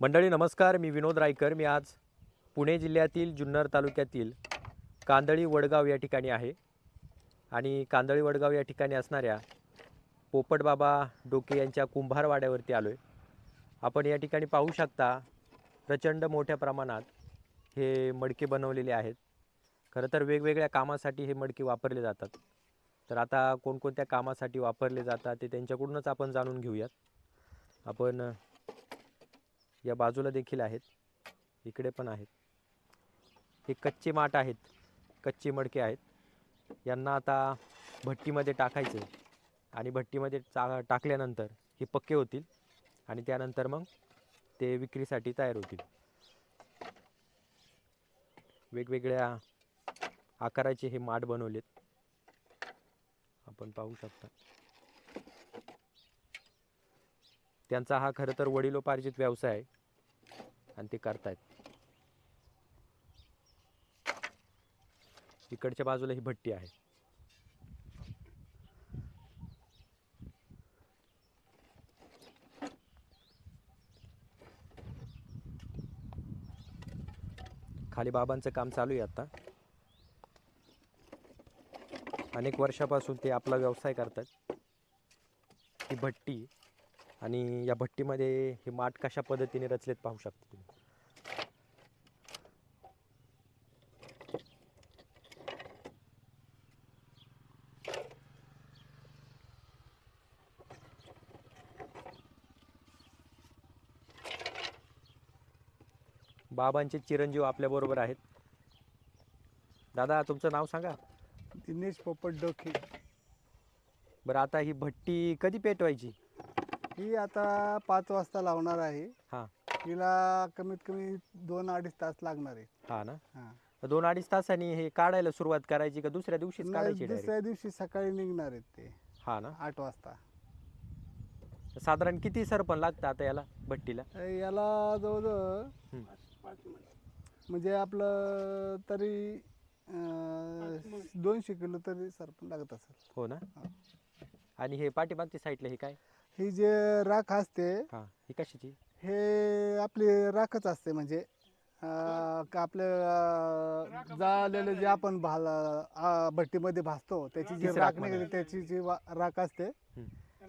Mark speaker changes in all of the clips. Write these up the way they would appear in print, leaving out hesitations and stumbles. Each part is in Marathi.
Speaker 1: मंडळी नमस्कार, मी विनोद रायकर. मी आज पुणे जिल्ह्यातील जुन्नर तालुक्यातील कांदळी वडगाव या ठिकाणी आहे आणि कांदळी वडगाव या ठिकाणी असणाऱ्या पोपटबाबा डोके यांच्या कुंभारवाड्यावरती आलो आहे. आपण या ठिकाणी पाहू शकता प्रचंड मोठ्या प्रमाणात हे मडके बनवलेले आहेत. खरं तर वेगवेगळ्या कामासाठी हे मडके वापरले जातात. तर आता कोणकोणत्या कामासाठी वापरले जातात ते त्यांच्याकडूनच आपण जाणून घेऊयात. आपण या बाजूला देखील आहेत, इकडे पण आहेत. हे कच्चे माठ आहेत, कच्चे मडके आहेत. यांना आता भट्टीमध्ये टाकायचे आणि भट्टीमध्ये टाकल्यानंतर हे पक्के होतील आणि त्यानंतर मग ते विक्रीसाठी तयार होतील. वेगवेगळ्या आकाराचे हे माठ बनवलेत, आपण पाहू शकता. त्यांचा हा खरं तर वडिलोपार्जित व्यवसाय आहे आणि ते करतायत. इकडच्या बाजूला ही भट्टी आहे. खाली बाबांचं काम चालू आहे आता. अनेक वर्षापासून ते आपला व्यवसाय करतात. ही भट्टी आणि या भट्टीमध्ये हे माठ कशा पद्धतीने रचलेत पाहू शकता तुम्ही. बाबांचे चिरंजीव आपल्या बरोबर आहेत. दादा, तुमचं नाव सांगा.
Speaker 2: दिनेश पोपट डोके.
Speaker 1: बरं, आता ही भट्टी कधी पेटवायची?
Speaker 2: ही आता 5 वाजता लावणार आहे.
Speaker 1: हां
Speaker 2: हिला कमीत कमी 2-2.5 तास लागणार आहे.
Speaker 1: हां ना.
Speaker 2: हां.
Speaker 1: 2-2.5 तासांनी हे काढायला सुरुवात करायची का दुसऱ्या दिवशीच
Speaker 2: नाही,
Speaker 1: काढायची डायरेक्ट?
Speaker 2: दुसऱ्या दिवशी सकाळी निघणार आहेत ते
Speaker 1: हां ना.
Speaker 2: 8 वाजता.
Speaker 1: साधारण किती सरपण लागतं आता याला भट्टीला?
Speaker 2: याला जवळजवळ
Speaker 1: हं.
Speaker 2: म्हणजे आपलं तरी 200 किलो तरी सरपण लागत असेल.
Speaker 1: हो ना.
Speaker 2: हां.
Speaker 1: आणि हे पाठीमागच्या साईडला हे काय?
Speaker 2: ही जे राख असते
Speaker 1: हां, ही कशाची?
Speaker 2: हे आपली राखच असते. म्हणजे आपलं जाळलेलं जे आपण भट्टीमध्ये भाजतो त्याची जी
Speaker 1: तीच
Speaker 2: राख
Speaker 1: राख म्हणा.
Speaker 2: निघते त्याची जी राख असते
Speaker 1: हं.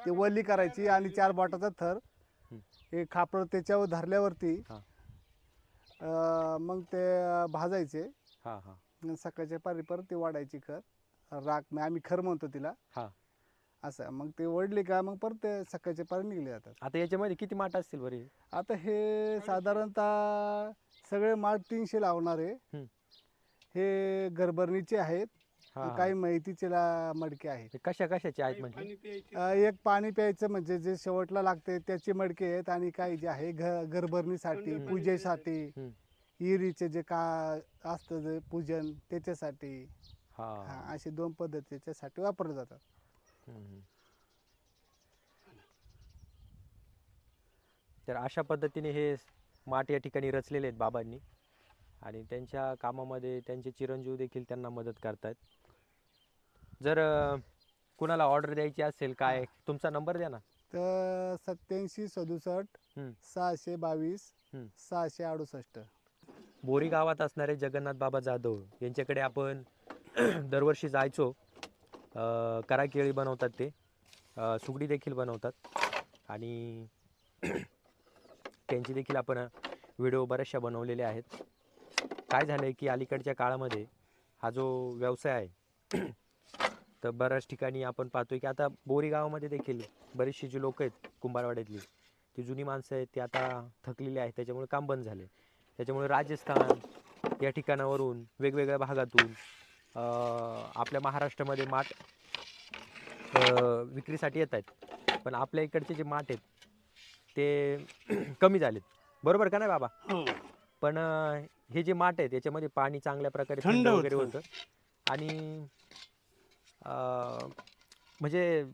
Speaker 2: ती वल्ली करायची आणि 4 बोटाचा थर
Speaker 1: हं.
Speaker 2: हे खापड त्याच्यावर धरल्यावरती
Speaker 1: हां
Speaker 2: मग ते भाजायचे.
Speaker 1: हां हां
Speaker 2: सकाळच्या पारी परत ती वाढायची खर राख आम्ही खर म्हणतो तिला.
Speaker 1: हां.
Speaker 2: असं मग ते वडली का मग परत ते सकाळच्या पारी निघले जातात.
Speaker 1: आता याच्यामध्ये किती माठ असतील बरे?
Speaker 2: आता हे साधारणतः सगळे माठ 300 लावणार आहे.
Speaker 1: हं.
Speaker 2: हे घरभरणीचे आहेत.
Speaker 1: हां
Speaker 2: काही माहितीचे मडके आहेत.
Speaker 1: हे कशा कशाचे आहेत म्हणजे?
Speaker 2: एक पाणी प्यायचं म्हणजे जे शेवटला लागते त्याचे मडके आहेत आणि काही जे आहे घरभरणीसाठी, पूजेसाठी,
Speaker 1: हं.
Speaker 2: इरीचे जे का असतं जे पूजन त्याच्यासाठी.
Speaker 1: हां.
Speaker 2: असे 2 पद्धतीच्यासाठी वापरले जातात.
Speaker 1: हं. तर अशा पद्धतीने हे माठ या ठिकाणी रचलेले आहेत बाबांनी आणि त्यांच्या कामामध्ये त्यांचे चिरंजीव देखील त्यांना मदत करतायत. जर कुणाला ऑर्डर द्यायची असेल, काय तुमचा नंबर द्या ना.
Speaker 2: तर 87 67
Speaker 1: हं.
Speaker 2: 622
Speaker 1: हं.
Speaker 2: 668.
Speaker 1: बोरी गावात असणारे जगन्नाथ बाबा जाधव यांच्याकडे आपण दरवर्षी जायचो. करा केळी बनवतात ते, सुगडी देखील बनवतात आणि त्यांची देखील आपण व्हिडिओ बऱ्याचशा बनवलेले आहेत. काय झालं आहे की अलीकडच्या काळामध्ये हा जो व्यवसाय आहे तर बऱ्याच ठिकाणी आपण पाहतोय की आता बोरी गावामध्ये देखील बरीचशी जी लोक आहेत कुंभारवाड्यातली, ती जुनी माणसं आहेत, ती आता थकलेली आहेत. त्याच्यामुळे काम बंद झाले. त्याच्यामुळे राजस्थान या ठिकाणावरून वेगवेगळ्या भागातून आपल्या महाराष्ट्रामध्ये माठ विक्रीसाठी येत आहेत. पण आपल्या इकडचे जे माठ आहेत ते कमी झालेत. बरोबर का नाही बाबा?
Speaker 3: हो.
Speaker 1: पण हे जे माठ आहेत याच्यामध्ये पाणी चांगल्या प्रकारे
Speaker 3: थंड
Speaker 1: थंड वगैरे
Speaker 3: होतं.
Speaker 1: होतं आणि म्हणजे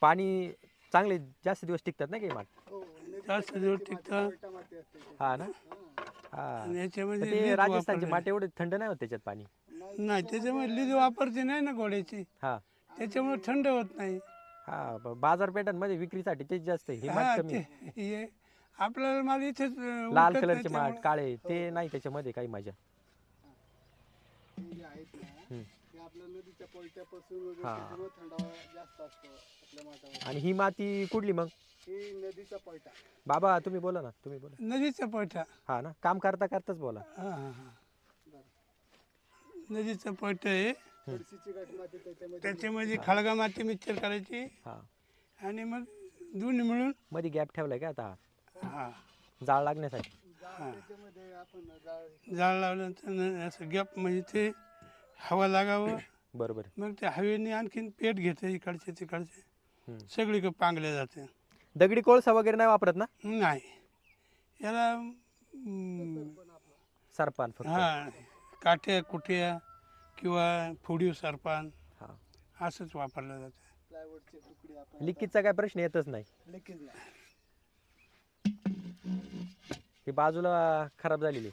Speaker 1: पाणी चांगले जास्त दिवस टिकतात ना काही माठ.
Speaker 3: जास्त दिवस टिकतात.
Speaker 1: हा ना. हा.
Speaker 3: आणि
Speaker 1: तर
Speaker 3: याच्यामध्ये
Speaker 1: ते
Speaker 3: लीज
Speaker 1: राजस्थानचे
Speaker 3: वापरलेली.
Speaker 1: माठ एवढे थंड नाही होत त्याच्यात पाणी.
Speaker 3: नाही, त्याच्यामुळे लीज वापरते नाही ना घोड्याची,
Speaker 1: हा
Speaker 3: त्याच्यामुळे थंड होत नाही.
Speaker 1: हा. बाजारपेठांमध्ये विक्रीसाठी तेच जास्त आहे, हे
Speaker 3: हा,
Speaker 1: माठ कमी
Speaker 3: ते
Speaker 1: आहे.
Speaker 3: हे आपल्याला मला इथेच
Speaker 1: लाल
Speaker 3: उरकत नाही
Speaker 1: कलरचे माठ
Speaker 3: त्यामुळं.
Speaker 1: काळे ते नाही त्याच्यामध्ये काही मजा.
Speaker 2: हे जे आहेत ना
Speaker 1: हम्म.
Speaker 2: ते आपल्या नदीच्या पलट्यापासून वगैरे
Speaker 1: हा.
Speaker 2: त्याच्यामुळे थंडावा जास्त असतो आपल्या माठावर.
Speaker 1: आणि ही माती कुठली मग?
Speaker 2: ही नदीचा पलटा.
Speaker 1: बाबा तुम्ही बोला ना, तुम्ही बोला.
Speaker 3: नदीचा पट्टा.
Speaker 1: हा ना, काम करता करताच बोला.
Speaker 3: हा हा हा. नदीचा पट्टा आहे.
Speaker 2: थोडीशी गाठ माती त्याच्यामध्ये
Speaker 3: त्याच्यामध्ये खळगा माती मिक्सर करायची
Speaker 1: हा,
Speaker 3: आणि मग दोन्ही मिळून
Speaker 1: मध्ये गॅप ठेवलाय का आता?
Speaker 3: हा
Speaker 1: जाळ लागण्यासाठी.
Speaker 2: त्याच्यामध्ये आपण जाळ
Speaker 3: जाळ लावल्यानंतर असं गॅप म्हणजे ते हवा लागावं.
Speaker 1: बरोबर.
Speaker 3: मग त्या हवेने आणखीन पेट घेते इकडचे तिकडचे
Speaker 1: हम्म.
Speaker 3: सगळीकडे पांगल्या जाते.
Speaker 1: दगडी कोळसा वगैरे नाही वापरत ना?
Speaker 3: नाही याला
Speaker 1: सरपान फक्त.
Speaker 3: हा काठ्या कुट्या किंवा फोडीव सरपान
Speaker 1: हा.
Speaker 3: असंच वापरलं जातं.
Speaker 2: प्लायवूडचे तुकडे आपण
Speaker 1: लिकीचा काय प्रश्न येतच नाही.
Speaker 2: लिकेज नाही.
Speaker 1: ही बाजूला खराब झालेली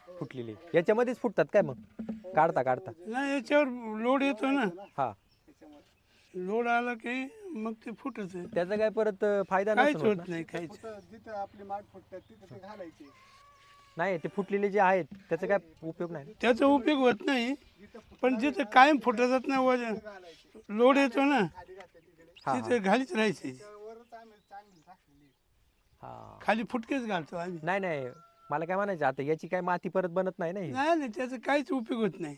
Speaker 1: फुटलेली याच्यामध्येच फुटतात काय मग? काढता काढता.
Speaker 3: नाही याच्यावर लोड येतो ना.
Speaker 1: हा,
Speaker 2: त्याच्यामुळे
Speaker 3: लोड आला की मग ते फुटत
Speaker 1: त्याचा काय परत फायदा
Speaker 3: काहीच
Speaker 1: नसतो
Speaker 3: होत
Speaker 1: ना?
Speaker 3: नाही काहीच.
Speaker 2: कुठं जिथं आपली माठ फुटतात तिथं ते घालायचे.
Speaker 1: नाही, ते फुटलेले जे आहेत त्याचा काय उपयोग नाही.
Speaker 3: त्याचा उपयोग होत नाही पण जिथे कायम फुटत नाही वजन लोड येतो ना
Speaker 2: खाली घातल्या तिकडे
Speaker 1: हा,
Speaker 3: तिथे खालीच राहायचे.
Speaker 2: वरच आम्ही चांगली टाकलेली.
Speaker 1: हा.
Speaker 3: खाली फुटकेच घालतो आम्ही.
Speaker 1: नाही नाही, मला काय म्हणायचं आता याची काय माती परत बनत नाही ना ही.
Speaker 3: नाही नाही त्याचा काहीच उपयोग होत नाही.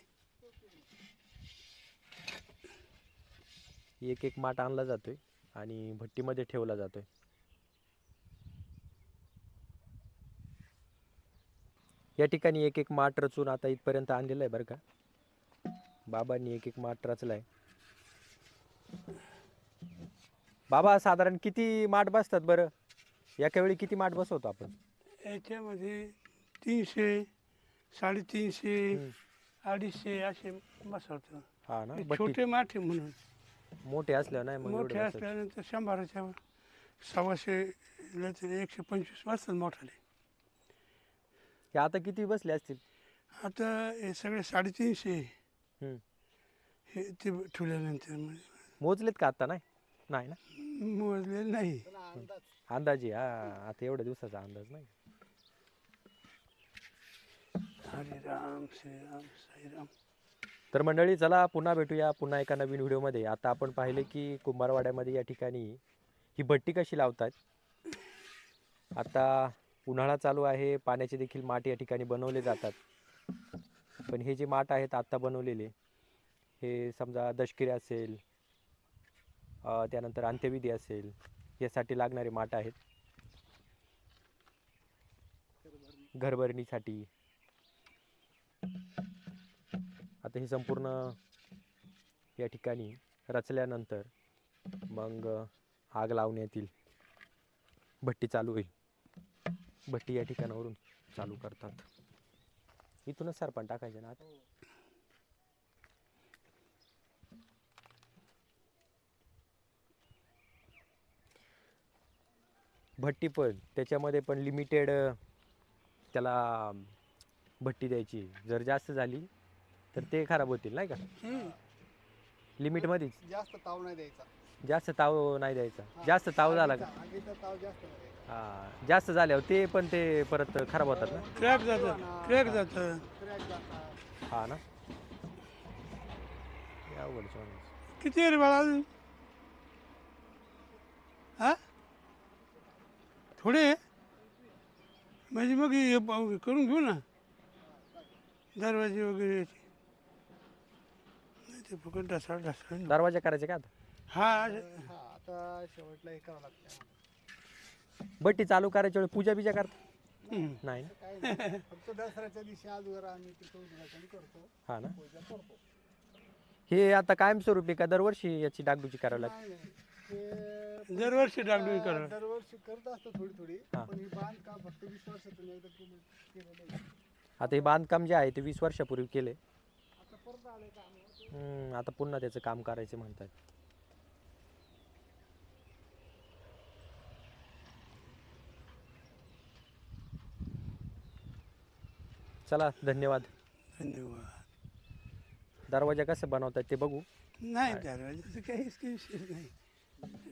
Speaker 1: एक एक माठ आणला जातोय आणि भट्टीमध्ये ठेवला जातोय. या ठिकाणी एक एक माठ रचून आता इथपर्यंत आणलेलं आहे बरं का. बाबांनी एक एक माठ रचलाय. बाबा साधारण किती माठ बसतात बरं? एका वेळी किती माठ बसवतो आपण?
Speaker 3: याच्यामध्ये 300, 350,
Speaker 1: हम्म.
Speaker 3: 250 असे बसवतो.
Speaker 1: हा ना,
Speaker 3: हे
Speaker 1: भट्टीत
Speaker 3: छोटे माठे म्हणून.
Speaker 1: मोठे असल्यावर नाही मग
Speaker 3: मोठे
Speaker 1: एवढे बसत.
Speaker 3: असल्यानंतर 100च्या 125 125 वाजतात मोठाले.
Speaker 1: हे आता किती बसले असतील?
Speaker 3: आता हे सगळे 350
Speaker 1: हम्म.
Speaker 3: हे ते ठेवल्यानंतर
Speaker 1: मोजलेत का आता? नाही नाही ना,
Speaker 3: मोजले नाही.
Speaker 1: अंदाजे. हा, आता एवढ्या दिवसाचा अंदाज नाही.
Speaker 3: हरे राम श्रीराम साईराम.
Speaker 1: तर मंडळी चला पुन्हा भेटूया पुन्हा एका नवीन व्हिडिओमध्ये. आता आपण पाहिले की कुंभारवाड्यामध्ये या ठिकाणी ही भट्टी कशी लावतात. आता उन्हाळा चालू आहे, पाण्याचे देखील माठ या ठिकाणी बनवले जातात. पण हे जे माठ आहेत आत्ता बनवलेले, हे समजा दशकिरी असेल, त्यानंतर अंत्यविधी असेल, यासाठी लागणारे माठ आहेत. घरभरणीसाठी. आता हे संपूर्ण या ठिकाणी रचल्यानंतर मग आग लावण्यात येईल. भट्टी चालू होईल. भट्टी या ठिकाणावरून चालू करतात. इथूनच सरपण टाकायचे ना आता. भट्टी पण त्याच्यामध्ये पण लिमिटेड त्याला भट्टी द्यायची. जर जास्त झाली तर ते खराब होतील नाही का? लिमिटमध्येच.
Speaker 2: जास्त ताव नाही द्यायचा.
Speaker 1: जास्त ताव नाही द्यायचा. जास्त ताव झाला का?
Speaker 2: आगीचा ताव जास्त नाही द्यायचा.
Speaker 1: हा, जास्त झाल्यावर ते पण ते परत खराब होतात ना.
Speaker 3: क्रॅक जातं क्रॅक जातं.
Speaker 2: क्रॅक जातात.
Speaker 1: हा ना, हे अवघडच आहे.
Speaker 3: किती आहे रे बाळा अजून? हा थोडे म्हणजे मग हे करून घेऊ ना दरवाजे वगैरे याचे. नाही ते फुकट ढसाळ ढसाळ.
Speaker 1: दरवाजा करायचे का आता?
Speaker 3: हा
Speaker 2: हा आता शेवटला हे करावं लागतं.
Speaker 1: भट्टी चालू करायच्या वेळी पूजा बिजा करता?
Speaker 3: हम्म.
Speaker 1: नाही ना.
Speaker 2: काय नाही. फक्त दसऱ्याच्या दिवशी आजवर आम्ही तिथं उद्घाटन करतो,
Speaker 1: हा ना.
Speaker 2: पूजा करतो.
Speaker 1: हे आता कायमस्वरूपी का दरवर्षी याची डागडुजी करावी लागते?
Speaker 2: नाही, नाही. हे
Speaker 3: दरवर्षी डागडुजी करावं.
Speaker 2: दरवर्षी करत असतो थोडी थोडी.
Speaker 1: हा.
Speaker 2: पण ही बांधकाम फक्त 20 वर्षातून एकदा केलेलं आहे.
Speaker 1: आता हे बांधकाम जे आहे ते 20 वर्षापूर्वी केले.
Speaker 2: आता परत आलंय काम.
Speaker 1: आता पुन्हा त्याचं काम करायचं म्हणतात. चला, धन्यवाद.
Speaker 3: धन्यवाद.
Speaker 1: दरवाजा कसं बनवतात ते बघू.
Speaker 3: नाही दरवाजेचं काहीच काही विशेष नाही.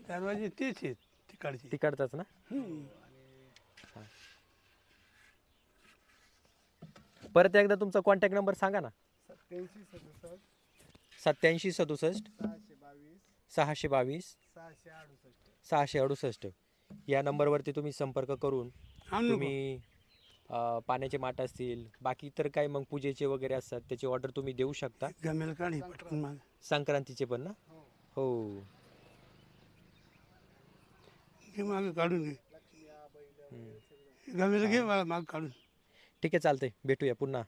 Speaker 3: दरवाजे तेच आहेत तिकडचे.
Speaker 1: तिकडचाच ना.
Speaker 3: हम्म.
Speaker 1: हा. परत एकदा तुमचा कॉन्टॅक्ट नंबर सांगा ना.
Speaker 2: 87 67
Speaker 1: 87 67
Speaker 2: 622
Speaker 1: 622
Speaker 2: 668.
Speaker 1: 668 या नंबरवरती तुम्ही संपर्क करून
Speaker 3: आणू
Speaker 1: तुम्ही पाण्याचे माठ असतील बाकी इतर काय मग पूजेचे वगैरे असतात त्याची ऑर्डर तुम्ही देऊ शकता.
Speaker 3: गमेल काढी पटकन माग
Speaker 1: संक्रांतीचे पण ना. हो
Speaker 3: घे माग काढून घे
Speaker 2: लक्ष्मी बैल
Speaker 1: हम्म.
Speaker 3: गमेल घे मला माग काढून.
Speaker 1: ठीक आहे चालतंय भेटूया पुन्हा